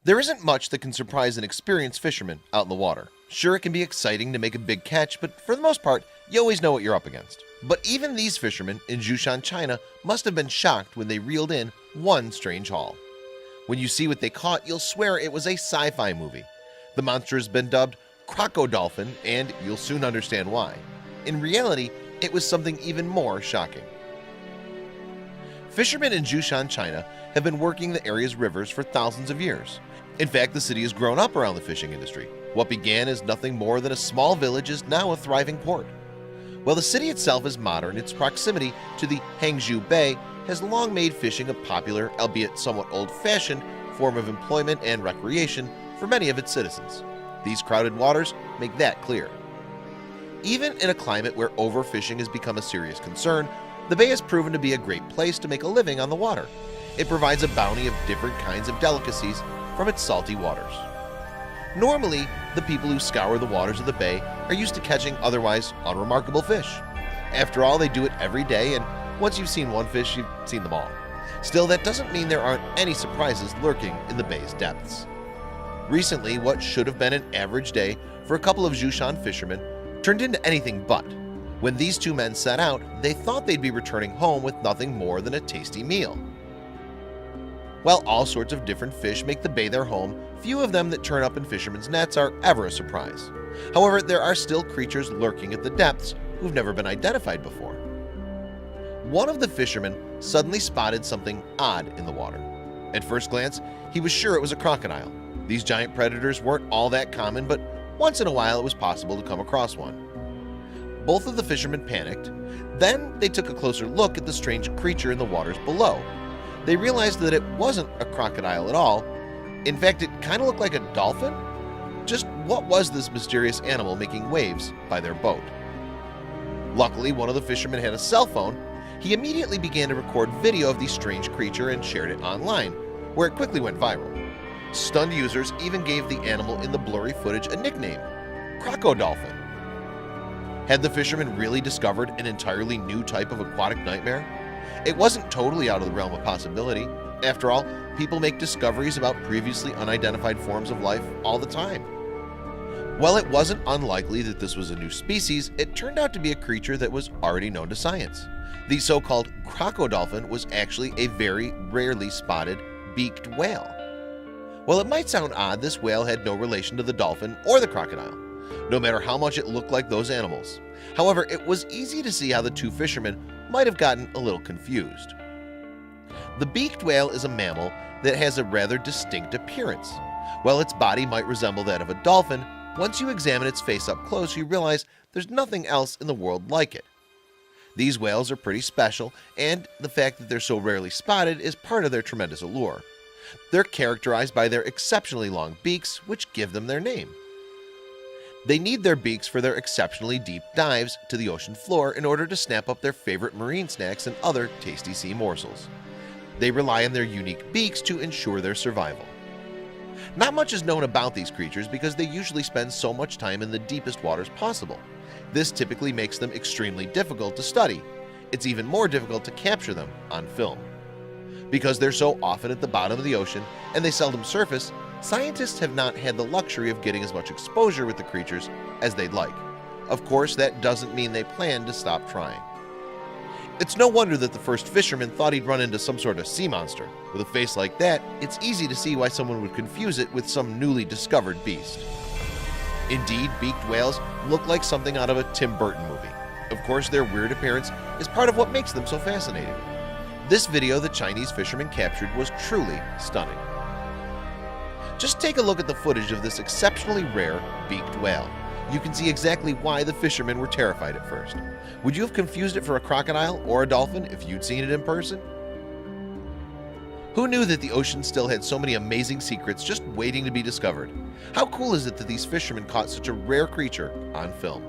There isn't much that can surprise an experienced fisherman out in the water. Sure, it can be exciting to make a big catch, but for the most part, you always know what you're up against. But even these fishermen in Zhoushan, China must have been shocked when they reeled in one strange haul. When you see what they caught, you'll swear it was a sci-fi movie. The monster has been dubbed Crocodolphin, and you'll soon understand why. In reality, it was something even more shocking. Fishermen in Zhoushan, China have been working the area's rivers for thousands of years. In fact, the city has grown up around the fishing industry. What began as nothing more than a small village is now a thriving port. While the city itself is modern, its proximity to the Hangzhou Bay has long made fishing a popular, albeit somewhat old-fashioned, form of employment and recreation for many of its citizens. These crowded waters make that clear. Even in a climate where overfishing has become a serious concern, the bay has proven to be a great place to make a living on the water. It provides a bounty of different kinds of delicacies from its salty waters. Normally, the people who scour the waters of the bay are used to catching otherwise unremarkable fish. After all, they do it every day, and once you've seen one fish, you've seen them all. Still, that doesn't mean there aren't any surprises lurking in the bay's depths. Recently, what should have been an average day for a couple of Zhoushan fishermen turned into anything but. When these two men set out, they thought they'd be returning home with nothing more than a tasty meal. While all sorts of different fish make the bay their home, few of them that turn up in fishermen's nets are ever a surprise. However, there are still creatures lurking at the depths who've never been identified before. One of the fishermen suddenly spotted something odd in the water. At first glance, he was sure it was a crocodile. These giant predators weren't all that common, but once in a while it was possible to come across one. Both of the fishermen panicked. Then they took a closer look at the strange creature in the waters below. They realized that it wasn't a crocodile at all. In fact, it kind of looked like a dolphin. Just what was this mysterious animal making waves by their boat? Luckily, one of the fishermen had a cell phone. He immediately began to record video of the strange creature and shared it online, where it quickly went viral. Stunned users even gave the animal in the blurry footage a nickname, Crocodolphin. Had the fishermen really discovered an entirely new type of aquatic nightmare? It wasn't totally out of the realm of possibility. After all, people make discoveries about previously unidentified forms of life all the time. While it wasn't unlikely that this was a new species, it turned out to be a creature that was already known to science. The so-called crocodolphin was actually a very rarely spotted beaked whale. While it might sound odd, this whale had no relation to the dolphin or the crocodile, no matter how much it looked like those animals. However, it was easy to see how the two fishermen might have gotten a little confused. The beaked whale is a mammal that has a rather distinct appearance. While its body might resemble that of a dolphin, once you examine its face up close, you realize there's nothing else in the world like it. These whales are pretty special, and the fact that they're so rarely spotted is part of their tremendous allure. They're characterized by their exceptionally long beaks, which give them their name. They need their beaks for their exceptionally deep dives to the ocean floor in order to snap up their favorite marine snacks and other tasty sea morsels. They rely on their unique beaks to ensure their survival. Not much is known about these creatures because they usually spend so much time in the deepest waters possible. This typically makes them extremely difficult to study. It's even more difficult to capture them on film. Because they're so often at the bottom of the ocean and they seldom surface, scientists have not had the luxury of getting as much exposure with the creatures as they'd like. Of course, that doesn't mean they plan to stop trying. It's no wonder that the first fisherman thought he'd run into some sort of sea monster. With a face like that, it's easy to see why someone would confuse it with some newly discovered beast. Indeed, beaked whales look like something out of a Tim Burton movie. Of course, their weird appearance is part of what makes them so fascinating. This video the Chinese fisherman captured was truly stunning. Just take a look at the footage of this exceptionally rare beaked whale. You can see exactly why the fishermen were terrified at first. Would you have confused it for a crocodile or a dolphin if you'd seen it in person? Who knew that the ocean still had so many amazing secrets just waiting to be discovered? How cool is it that these fishermen caught such a rare creature on film?